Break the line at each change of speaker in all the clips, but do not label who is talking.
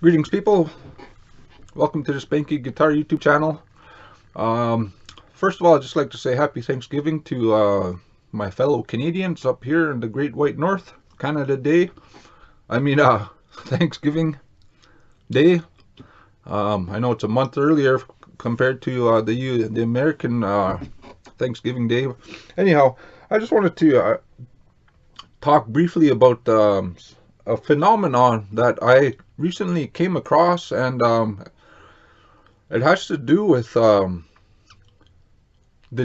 Greetings, people. Welcome to the Spankey Guitar YouTube channel. First of all, I'd just like to say happy Thanksgiving to my fellow Canadians up here in the Great White North, Canada Day. Thanksgiving Day. I know it's a month earlier compared to the American Thanksgiving Day. Anyhow, I just wanted to talk briefly about a phenomenon that I recently came across, and it has to do with the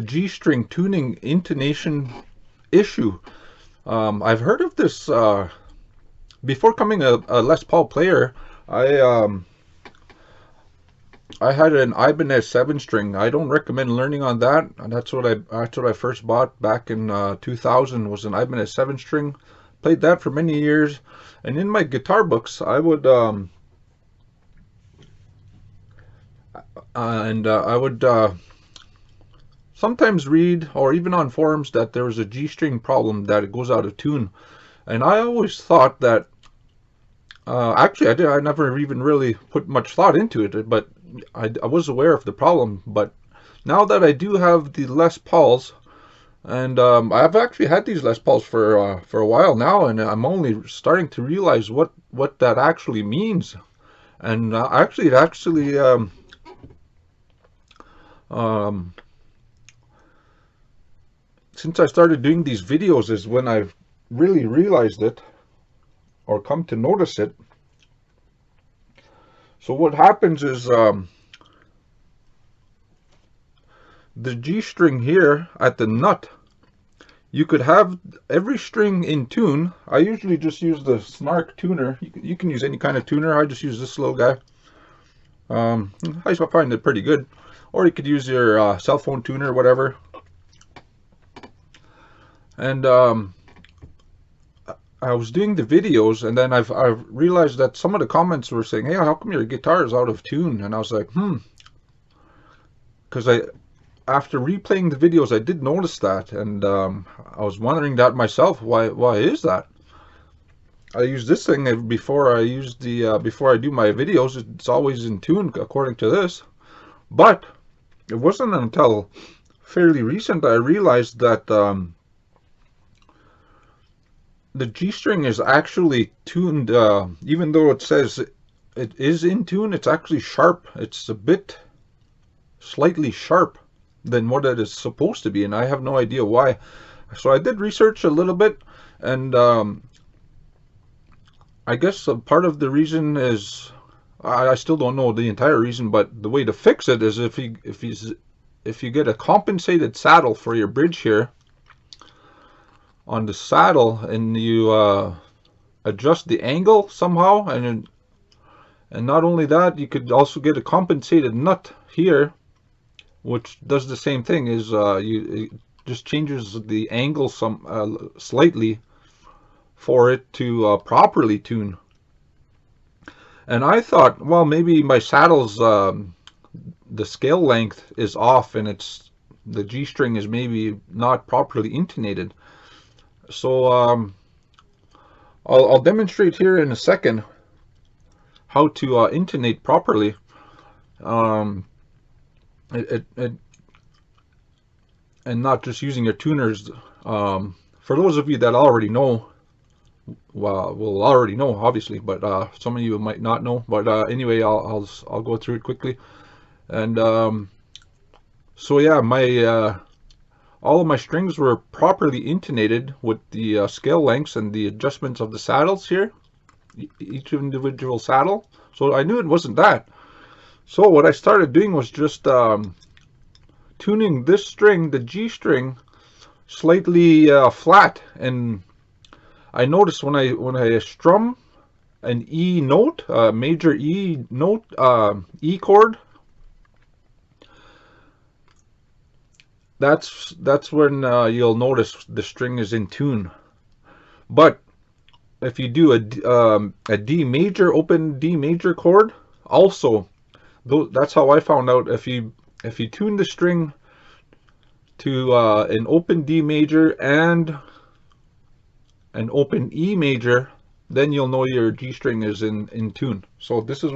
G-string tuning intonation issue. I've heard of this before coming a Les Paul player. I had an Ibanez 7-string. I don't recommend learning on that. That's what I first bought back in 2000, was an Ibanez 7-string. Played that for many years, and in my guitar books I would sometimes read, or even on forums, that there was a G-string problem, that it goes out of tune. And I always thought that actually I never even really put much thought into it, but I was aware of the problem. But now that I do have the Les Pauls, and I've actually had these Les Pauls for a while now, and I'm only starting to realize what that actually means. And since I started doing these videos is when I've really realized it, or come to notice it. So what happens is the G string here at the nut, you could have every string in tune. I usually just use the Snark tuner. You can use any kind of tuner. I just use this little guy. I find it pretty good. Or you could use your cell phone tuner, whatever. And I was doing the videos, and then I've realized that some of the comments were saying, "Hey, how come your guitar is out of tune?" And I was like, because after replaying the videos, I did notice that, and I was wondering that myself. Why is that? I use this thing before I use the before I do my videos. It's always in tune according to this, but it wasn't until fairly recent I realized that the G string is actually tuned. Even though it says it is in tune, it's actually sharp. It's a bit slightly sharp than what it is supposed to be, and I have no idea why. So I did research a little bit, and I guess part of the reason is, I still don't know the entire reason, but the way to fix it is if you get a compensated saddle for your bridge here on the saddle, and you adjust the angle somehow, and not only that, you could also get a compensated nut here, which does the same thing. Is it just changes the angle slightly for it to properly tune. And I thought, well, maybe my saddle's the scale length is off, and the G string is maybe not properly intonated. So I'll demonstrate here in a second how to intonate properly. And not just using your tuners. For those of you that already know, well, will already know, obviously, but some of you might not know. But anyway, I'll go through it quickly. And so yeah, all of my strings were properly intonated with the scale lengths and the adjustments of the saddles here, each individual saddle. So I knew it wasn't that. So what I started doing was just tuning this string, the G string, slightly flat. And I noticed when I strum an E note, major E note, E chord, that's when you'll notice the string is in tune. But if you do a D major, open D major chord, also, that's how I found out. If you tune the string to an open D major and an open E major, then you'll know your G string is in tune. So this is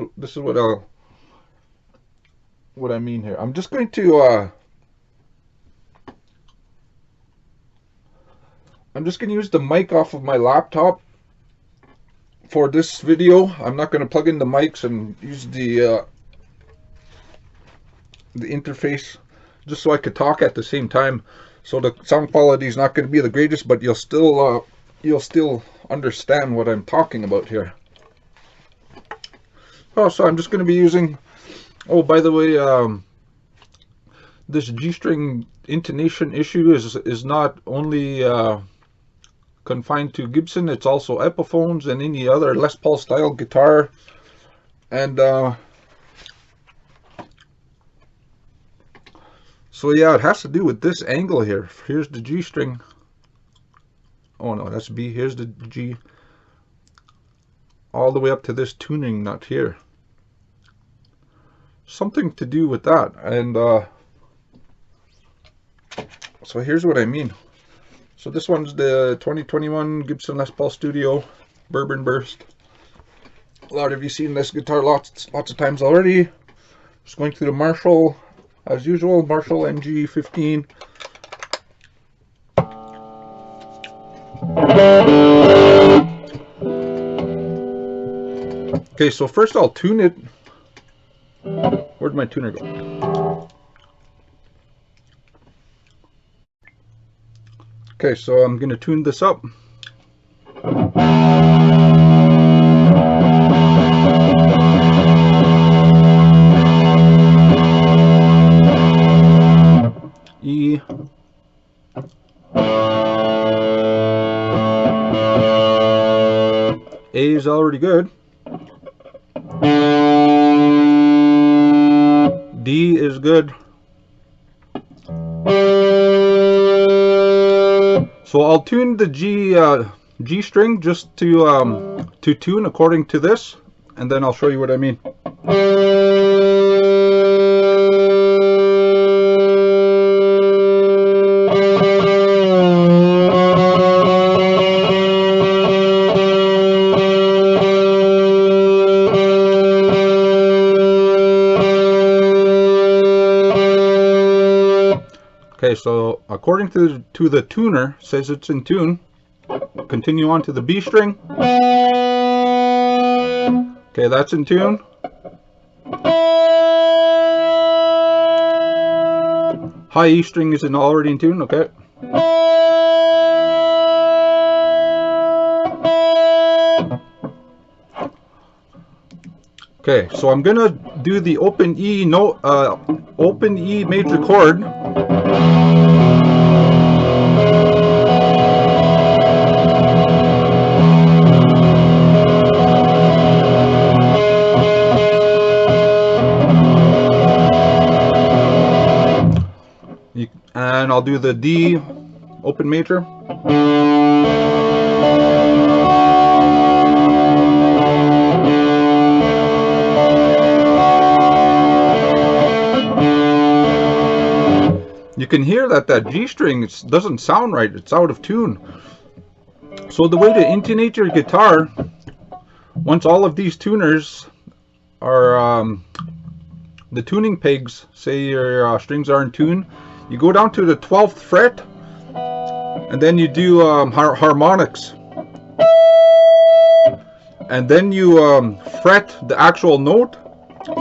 what I mean here. I'm just going to use the mic off of my laptop for this video. I'm not going to plug in the mics and use the interface, just so I could talk at the same time. So the sound quality is not going to be the greatest, but you'll still understand what I'm talking about here. Oh, so I'm just going to be using, oh, by the way, this G-string intonation issue is not only confined to Gibson, it's also Epiphones and any other Les Paul style guitar. And so yeah, it has to do with this angle here. Here's the G string. Oh no, that's B. Here's the G. All the way up to this tuning nut here. Something to do with that. And so here's what I mean. So this one's the 2021 Gibson Les Paul Studio Bourbon Burst. A lot of you seen this guitar lots of times already. Just going through the Marshall. As usual, Marshall MG15. Okay, so first I'll tune it. Where'd my tuner go? Okay, so I'm going to tune this up. E. A is already good. D is good. So I'll tune the G string just to tune according to this, and then I'll show you what I mean. Okay, so according to the tuner, says it's in tune. Continue on to the B string. Okay, that's in tune. High E string is already in tune. Okay. Okay, so I'm gonna do the open E note, open E major chord. And I'll do the D open major. You can hear that G string doesn't sound right. It's out of tune. So the way to intonate your guitar, once all of these tuners are, the tuning pegs say your strings are in tune, you go down to the 12th fret, and then you do harmonics. And then you fret the actual note,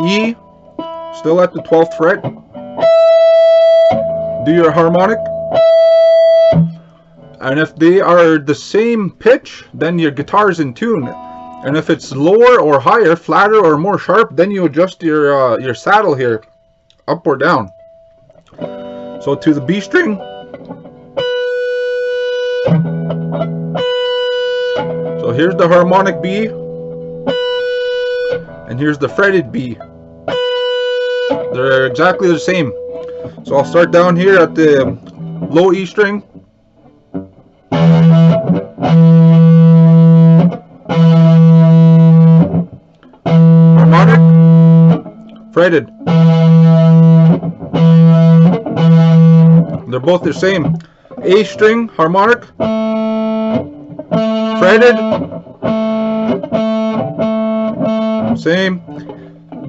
E, still at the 12th fret. Do your harmonic, and if they are the same pitch, then your guitar is in tune. And if it's lower or higher, flatter or more sharp, then you adjust your saddle here, up or down. So to the B string, so here's the harmonic B, and here's the fretted B. They're exactly the same. So I'll start down here at the low E string. Harmonic, fretted. They're both the same. A string, harmonic, fretted, Same.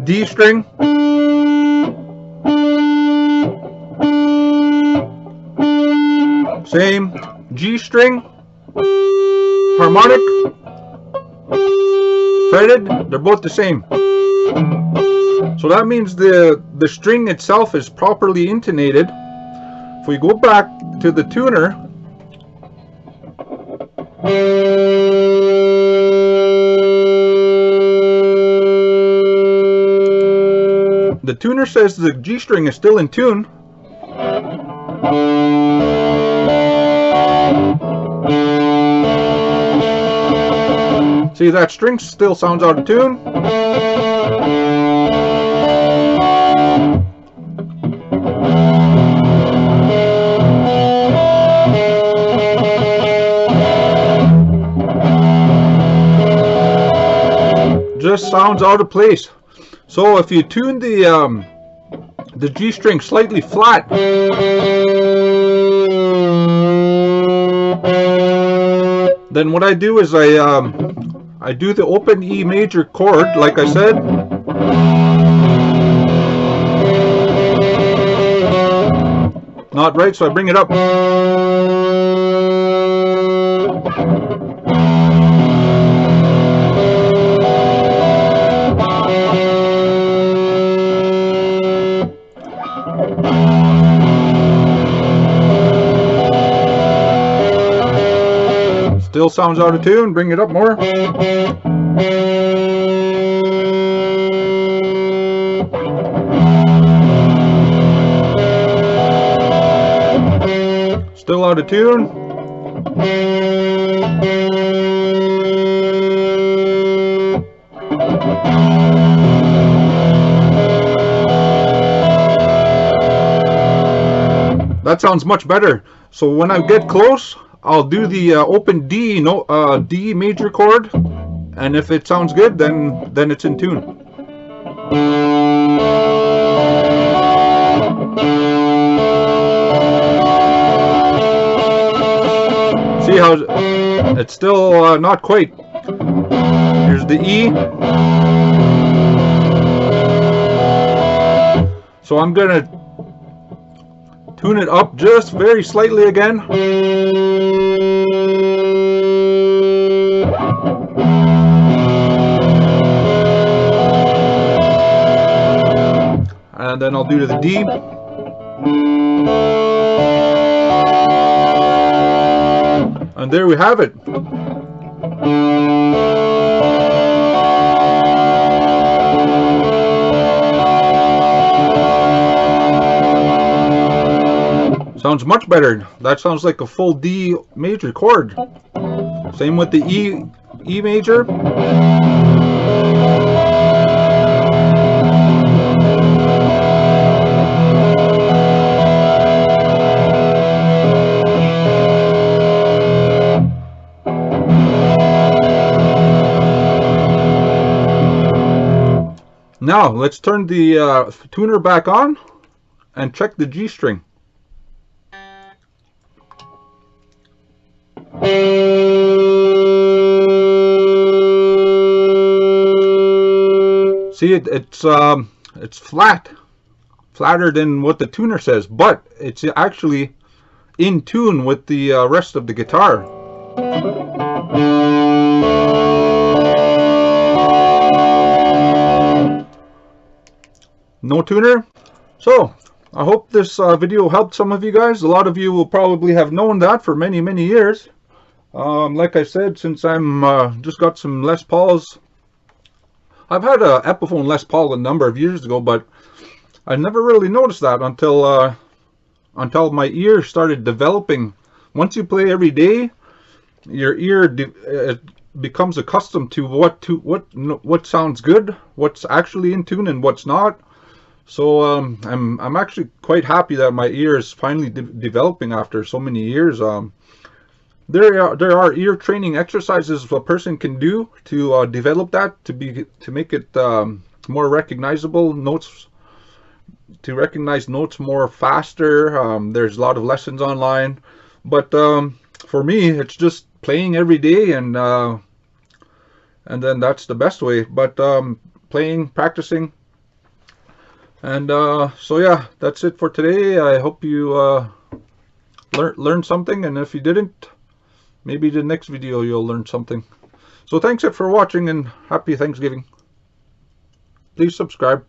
D string. Same. G string. Harmonic. Fretted. They're both the same. So that means the string itself is properly intonated. If we go back to the tuner, the tuner says the G string is still in tune. See, that string still sounds out of tune. Just sounds out of place. So if you tune the G string slightly flat, then what I do is I do the open E major chord, like I said. Not right, so I bring it up. Still sounds out of tune, bring it up more. Still out of tune. That sounds much better. So when I get close, I'll do the open D D major chord, and if it sounds good, then it's in tune. See how it's still not quite. Here's the E. So I'm gonna tune it up just very slightly again. And then I'll do to the D. And there we have it. Sounds much better. That sounds like a full D major chord. Same with the E major. Now let's turn the tuner back on and check the G string. See, it's flatter than what the tuner says, but it's actually in tune with the rest of the guitar. No tuner. So I hope this video helped some of you guys. A lot of you will probably have known that for many years. Like I said, since I'm just got some Les Pauls. I've had a Epiphone Les Paul a number of years ago, but I never really noticed that until my ear started developing. Once you play every day, your ear becomes accustomed to what sounds good, what's actually in tune, and what's not. So I'm actually quite happy that my ear is finally developing after so many years. There are ear training exercises a person can do to develop that, to make it more recognizable notes, to recognize notes more faster. There's a lot of lessons online, but for me it's just playing every day, and then that's the best way. But playing, practicing. And so yeah, that's it for today. I hope you learned something, and if you didn't, maybe the next video you'll learn something. So thanks for watching, and happy Thanksgiving. Please subscribe.